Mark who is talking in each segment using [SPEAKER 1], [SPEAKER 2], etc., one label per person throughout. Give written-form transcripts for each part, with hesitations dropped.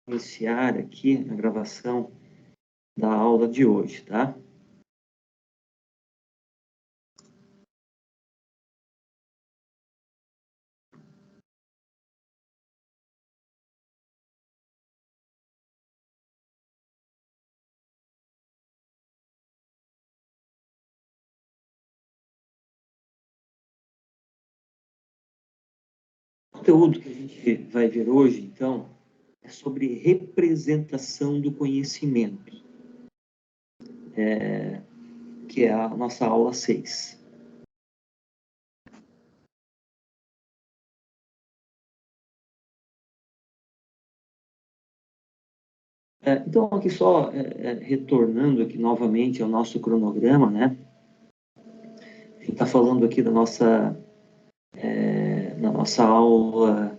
[SPEAKER 1] iniciar aqui a gravação da aula de hoje, tá? O conteúdo que a gente vai ver hoje, então, é sobre representação do conhecimento, que é a nossa aula 6. Então, aqui só retornando aqui novamente ao nosso cronograma, né? A gente está falando aqui da nossa aula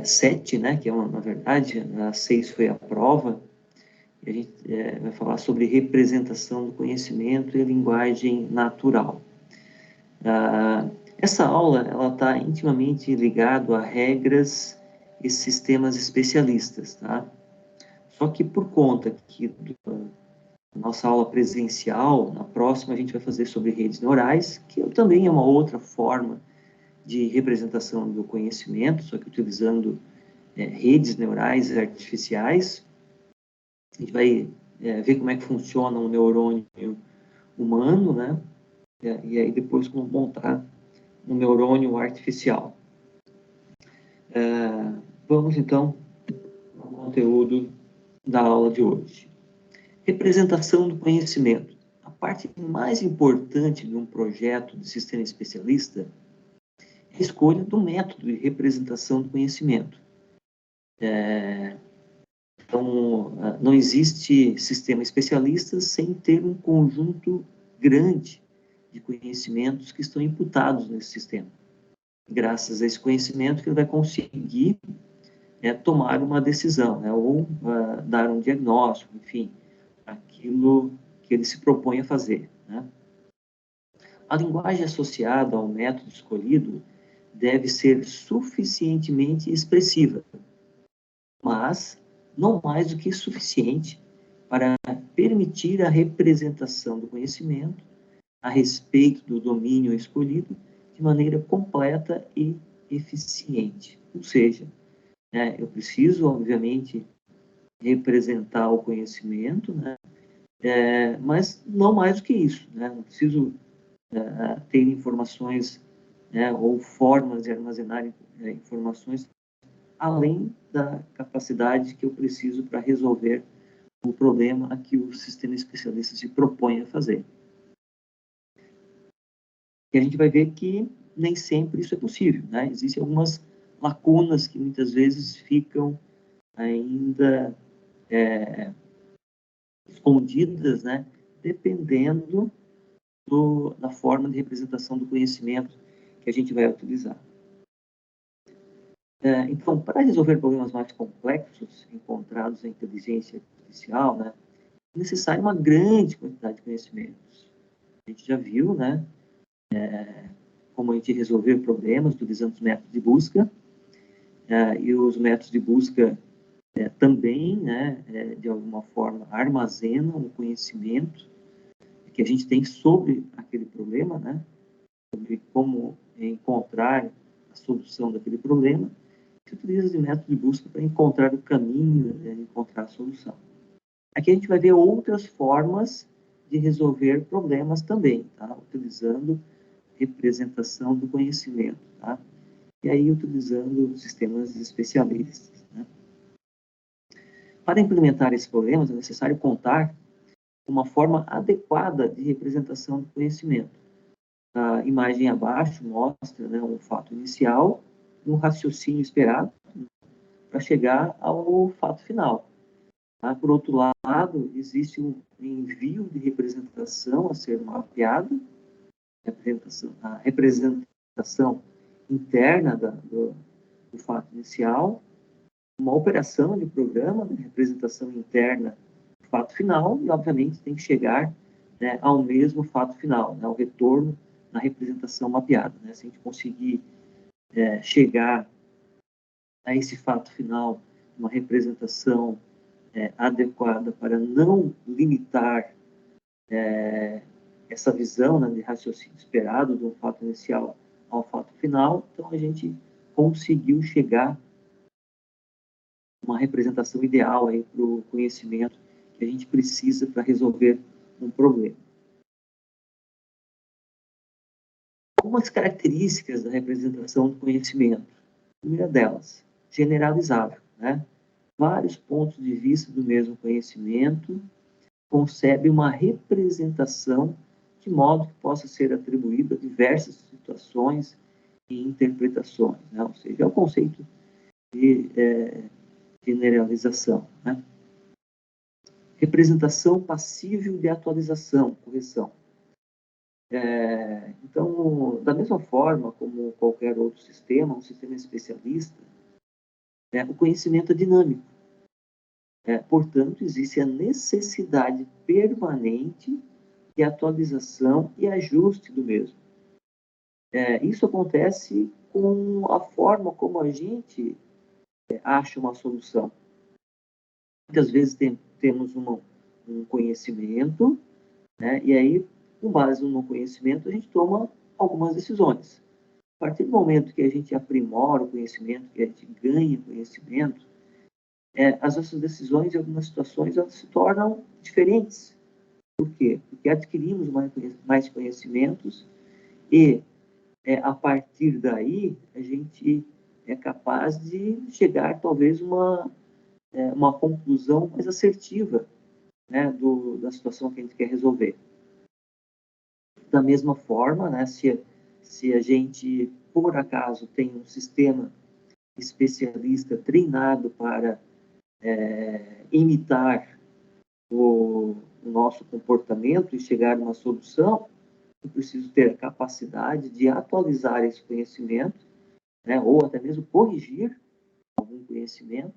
[SPEAKER 1] 7, né? Que é na verdade, a 6 foi a prova, e a gente vai falar sobre representação do conhecimento e linguagem natural. Essa aula ela está intimamente ligada a regras e sistemas especialistas, tá? Só que por conta que da nossa aula presencial, na próxima a gente vai fazer sobre redes neurais, que também é uma outra forma de representação do conhecimento, só que utilizando redes neurais artificiais. A gente vai ver como é que funciona um neurônio humano, né? E aí depois como montar um neurônio artificial. Vamos então ao conteúdo da aula de hoje. Representação do conhecimento. A parte mais importante de um projeto de sistema especialista é a escolha do método de representação do conhecimento. Então, não existe sistema especialista sem ter um conjunto grande de conhecimentos que estão imputados nesse sistema. Graças a esse conhecimento que ele vai conseguir tomar uma decisão, né, ou dar um diagnóstico, enfim, aquilo que ele se propõe a fazer, né? A linguagem associada ao método escolhido deve ser suficientemente expressiva, mas não mais do que suficiente para permitir a representação do conhecimento a respeito do domínio escolhido de maneira completa e eficiente. Ou seja, eu preciso, obviamente, representar o conhecimento, né? Mas não mais do que isso, né? Não preciso ter informações, né, ou formas de armazenar informações além da capacidade que eu preciso para resolver o problema a que o sistema especialista se propõe a fazer. E a gente vai ver que nem sempre isso é possível, né? Existem algumas lacunas que muitas vezes ficam ainda escondidas, né? Dependendo da forma de representação do conhecimento que a gente vai utilizar. Então, para resolver problemas mais complexos encontrados na inteligência artificial, né, é necessária uma grande quantidade de conhecimentos. A gente já viu, né, como a gente resolver problemas utilizando os métodos de busca, e os métodos de busca também, né, de alguma forma, armazenam o conhecimento que a gente tem sobre aquele problema, né, sobre como encontrar a solução daquele problema. Se utiliza de método de busca para encontrar o caminho, encontrar a solução. Aqui a gente vai ver outras formas de resolver problemas também, tá? Utilizando representação do conhecimento, tá? E aí utilizando sistemas especialistas, né? Para implementar esses problemas é necessário contar com uma forma adequada de representação do conhecimento. A imagem abaixo mostra, né, um fato inicial, um raciocínio esperado para chegar ao fato final. Tá? Por outro lado, existe um envio de representação a ser mapeado, a representação interna do fato inicial, uma operação de programa, né, representação interna do fato final, e, obviamente, tem que chegar, né, ao mesmo fato final, né, ao retorno na representação mapeada. Né? Se a gente conseguir chegar a esse fato final uma representação adequada para não limitar essa visão, né, de raciocínio esperado de um fato inicial ao fato final. Então, a gente conseguiu chegar a uma representação ideal para o conhecimento que a gente precisa para resolver um problema. Algumas características da representação do conhecimento. A primeira delas, generalizável, né? Vários pontos de vista do mesmo conhecimento concebe uma representação de modo que possa ser atribuído a diversas situações e interpretações, né? Ou seja, é o conceito de generalização, né? Representação passível de atualização, correção. Então, da mesma forma como qualquer outro sistema, um sistema especialista, o conhecimento é dinâmico. Portanto, existe a necessidade permanente de atualização e ajuste do mesmo. Isso acontece com a forma como a gente acha uma solução. Muitas vezes temos um conhecimento, né, e aí, com base no conhecimento, a gente toma algumas decisões. A partir do momento que a gente aprimora o conhecimento, que a gente ganha conhecimento, as nossas decisões, em algumas situações, elas se tornam diferentes. Por quê? Porque adquirimos mais conhecimentos e, a partir daí, a gente é capaz de chegar, talvez, uma conclusão mais assertiva, né, da situação que a gente quer resolver. Da mesma forma, né, se a gente, por acaso, tem um sistema especialista treinado para imitar o nosso comportamento e chegar a uma solução, eu preciso ter a capacidade de atualizar esse conhecimento, né, ou até mesmo corrigir algum conhecimento,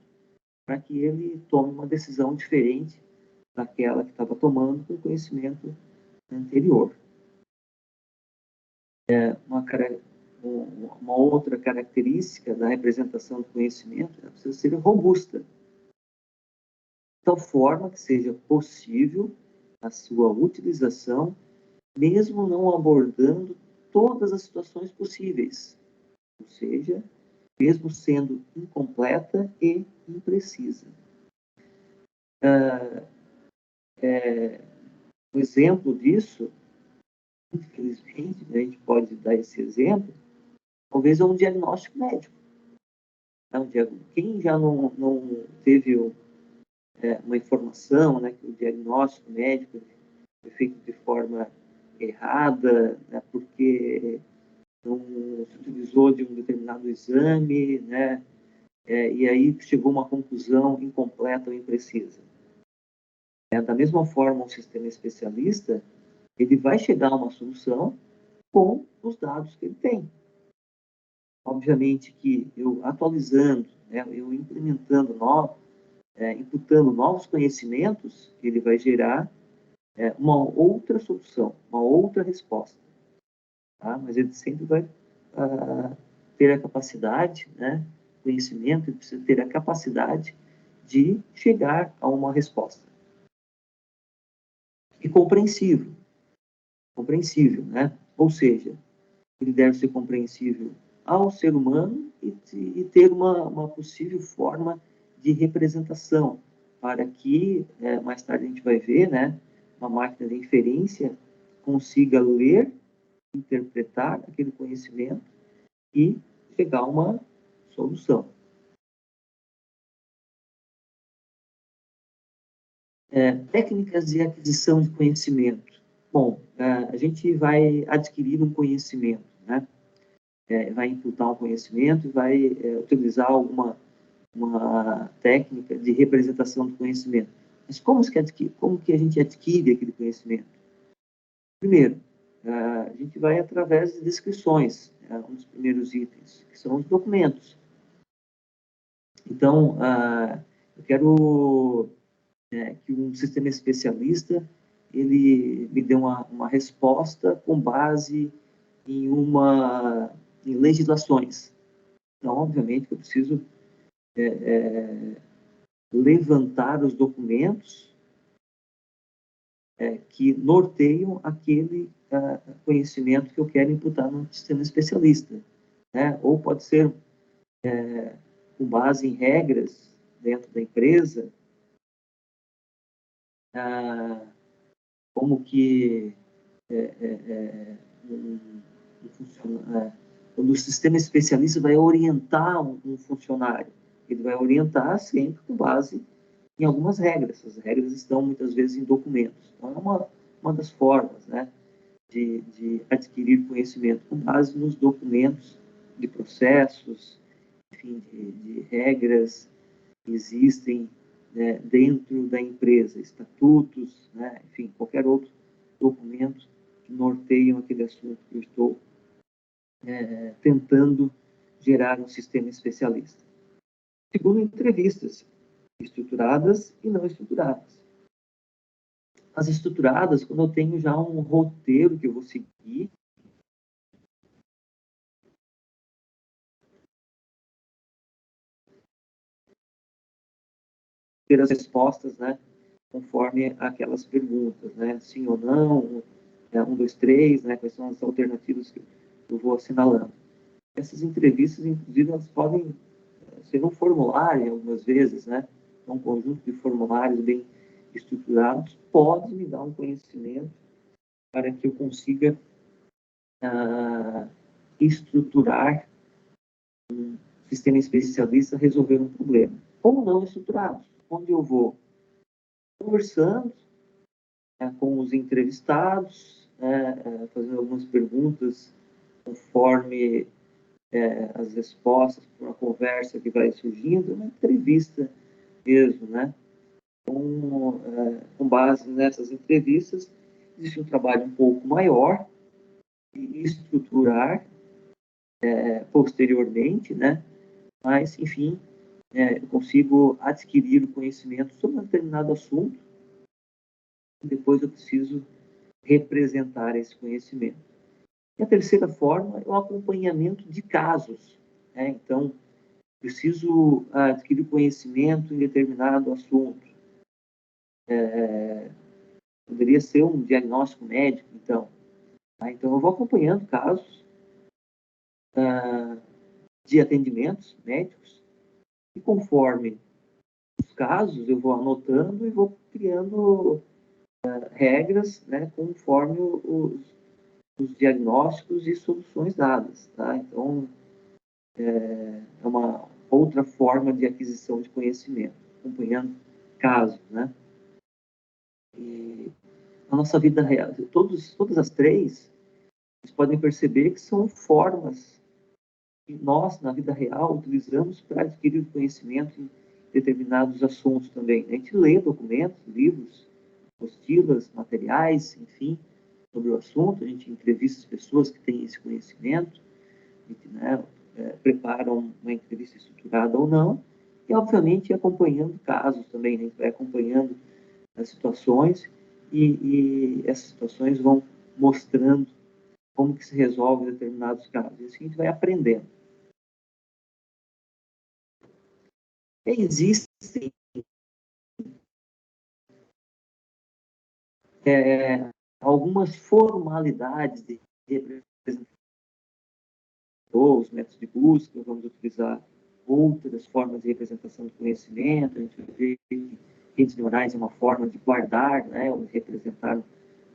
[SPEAKER 1] para que ele tome uma decisão diferente daquela que estava tomando com o conhecimento anterior. Uma outra característica da representação do conhecimento precisa ser robusta, de tal forma que seja possível a sua utilização, mesmo não abordando todas as situações possíveis, ou seja, mesmo sendo incompleta e imprecisa. Um exemplo disso, infelizmente, a gente pode dar esse exemplo, talvez é um diagnóstico médico. Quem já não teve uma informação, né, que o diagnóstico médico foi feito de forma errada, né, porque não se utilizou de um determinado exame, né, e aí chegou a uma conclusão incompleta ou imprecisa. Da mesma forma, um sistema especialista, ele vai chegar a uma solução com os dados que ele tem. Obviamente que eu atualizando, né, eu implementando imputando novos conhecimentos, ele vai gerar uma outra solução, uma outra resposta. Tá? Mas ele sempre vai ter a capacidade, né, conhecimento, ele precisa ter a capacidade de chegar a uma resposta. E compreensível, né? Ou seja, ele deve ser compreensível ao ser humano e ter uma possível forma de representação, para que, mais tarde a gente vai ver, né, uma máquina de inferência consiga ler, interpretar aquele conhecimento e chegar a uma solução. Técnicas de aquisição de conhecimento. Bom, a gente vai adquirir um conhecimento, né? Vai imputar um conhecimento e vai utilizar uma técnica de representação do conhecimento. Mas como que a gente adquire aquele conhecimento? Primeiro, a gente vai através de descrições, um dos primeiros itens, que são os documentos. Então, eu quero que um sistema especialista ele me dê uma resposta com base em legislações. Então, obviamente, que eu preciso levantar os documentos que norteiam aquele conhecimento que eu quero imputar no sistema especialista, né? Ou pode ser com base em regras dentro da empresa, como que quando o sistema especialista vai orientar um funcionário, ele vai orientar sempre com base em algumas regras. Essas regras estão muitas vezes em documentos. Então, é uma das formas, né, de adquirir conhecimento com base nos documentos de processos, enfim, de regras que existem, né, dentro da empresa, estatutos, né, enfim, qualquer outro documento que norteiam aquele assunto que eu estou tentando gerar um sistema especialista. Segundo, entrevistas estruturadas e não estruturadas. As estruturadas, quando eu tenho já um roteiro que eu vou seguir, ter as respostas, né, conforme aquelas perguntas, né, sim ou não, 1, 2, 3, né, quais são as alternativas que eu vou assinalando. Essas entrevistas, inclusive, elas podem ser um formulário, algumas vezes, né, um conjunto de formulários bem estruturados, pode me dar um conhecimento para que eu consiga estruturar um sistema especialista, resolver um problema. Ou não estruturados, onde eu vou conversando com os entrevistados, fazendo algumas perguntas conforme as respostas para uma conversa que vai surgindo, uma entrevista mesmo, né? Com base nessas entrevistas, existe um trabalho um pouco maior de estruturar posteriormente, né? Mas, enfim, eu consigo adquirir o conhecimento sobre um determinado assunto e depois eu preciso representar esse conhecimento. E a terceira forma é o acompanhamento de casos, né? Então, preciso adquirir conhecimento em determinado assunto. Poderia ser um diagnóstico médico, então. Tá? Então, eu vou acompanhando casos de atendimentos médicos e conforme os casos, eu vou anotando e vou criando regras, né, conforme os diagnósticos e soluções dadas. Tá? Então, é uma outra forma de aquisição de conhecimento, acompanhando casos, né? E a nossa vida real, todas as três, vocês podem perceber que são formas que nós, na vida real, utilizamos para adquirir conhecimento em determinados assuntos também. A gente lê documentos, livros, apostilas, materiais, enfim, sobre o assunto, a gente entrevista as pessoas que têm esse conhecimento, a gente, né, prepara uma entrevista estruturada ou não, e, obviamente, acompanhando casos também, né? A gente vai acompanhando as situações e essas situações vão mostrando como que se resolve determinados casos. E assim a gente vai aprendendo. Existem algumas formalidades de representação, os métodos de busca, vamos utilizar outras formas de representação do conhecimento, a gente vai ver que redes neurais é uma forma de guardar, né, ou de representar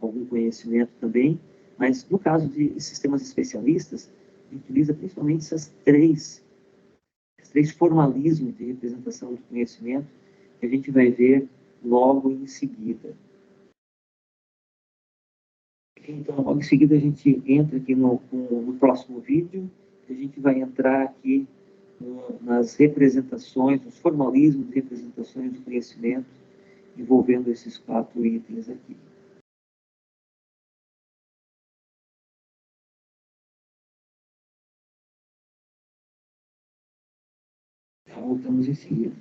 [SPEAKER 1] algum conhecimento também, mas no caso de sistemas especialistas, a gente utiliza principalmente esses três formalismos de representação do conhecimento que a gente vai ver logo em seguida. Então, logo em seguida, a gente entra aqui no próximo vídeo, a gente vai entrar aqui nas representações, nos formalismos de representações do conhecimento, envolvendo esses 4 itens aqui. Voltamos em seguida.